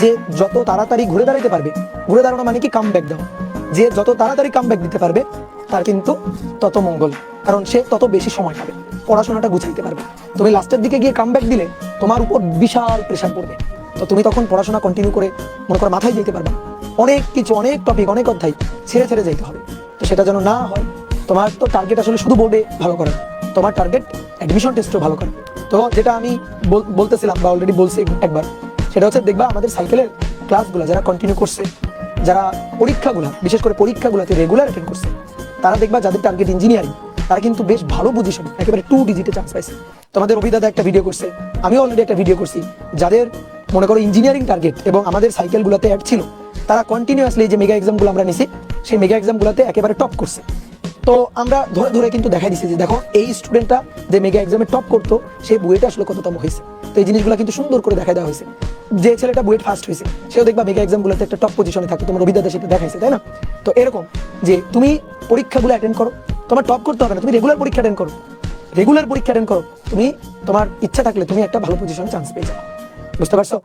যে যত তাড়াতাড়ি ঘুরে দাঁড়াতে পারবে, ঘুরে দাঁড়ানো মানে কি কামব্যাক দাও, যে যত তাড়াতাড়ি কামব্যাক দিতে পারবে তার কিন্তু তত মঙ্গল, কারণ সে তত বেশি সময় পাবে, পড়াশোনাটা গুছাইতে পারবে। তুমি লাস্টের দিকে গিয়ে কামব্যাক দিলে তোমার উপর বিশাল প্রেশার পড়বে, তো তুমি তখন পড়াশোনা কন্টিনিউ করে মনে করো মাথায় যেতে পারবে, অনেক কিছু, অনেক টপিক, অনেক অধ্যায় ছেড়ে ছেড়ে যেতে হবে। তো সেটা যেন না হয়। তোমার তো টার্গেট আসলে শুধু বোর্ডে ভালো করা, তোমার টার্গেট অ্যাডমিশন টেস্টও ভালো করা। তো যেটা আমি বলতেছিলাম বা অলরেডি বলছি একবার, সেটা হচ্ছে দেখবা আমাদের সাইকেলের ক্লাসগুলো যারা কন্টিনিউ করছে, যারা পরীক্ষাগুলো বিশেষ করে পরীক্ষাগুলোতে রেগুলার অ্যাটেন্ড করছে, তারা দেখবা যাদের টার্গেট ইঞ্জিনিয়ারিং, তারা কিন্তু বেশ ভালো পজিশনে একেবারে 2 ডিজিটে চান্স পাইছে। তোমাদের অভিদাদা একটা ভিডিও করছে, আমিও অলরেডি একটা ভিডিও করছি, যাদের মনে করো ইঞ্জিনিয়ারিং টার্গেট এবং আমাদের সাইকেলগুলোতে অ্যাড ছিল, তারা কন্টিনিউয়াসলি যে মেগা এক্সামগুলো আমরা নিছি সেই মেগা এক্সামগুলোতে একেবারে টপ করছে। তো আমরা ধরে ধরে কিন্তু দেখাই দিচ্ছি যে দেখো এই স্টুডেন্টটা যে মেগা এক্সামে টপ করতো সেই বুয়েটে আসলে কততম হয়েছে। তো এই জিনিসগুলো কিন্তু সুন্দর করে দেখা দেওয়া হয়েছে। যে ছেলেটা বুয়েট ফার্স্ট হয়েছে সেও দেখবা মেগা এক্সামগুলোতে একটা টপ পজিশনে থাকে, তোমার অভিজ্ঞতা সেটা দেখাইছে, তাই না? তো এরকম যে তুমি পরীক্ষাগুলো অ্যাটেন্ড করো, তোমার টপ করতে হবে না, তুমি রেগুলার পরীক্ষা অ্যাটেন্ড করো, রেগুলার পরীক্ষা অ্যাটেন্ড করো, তুমি তোমার ইচ্ছা থাকলে তুমি একটা ভালো পজিশনে চান্স পেয়ে যাবে। বুঝতে পারছো?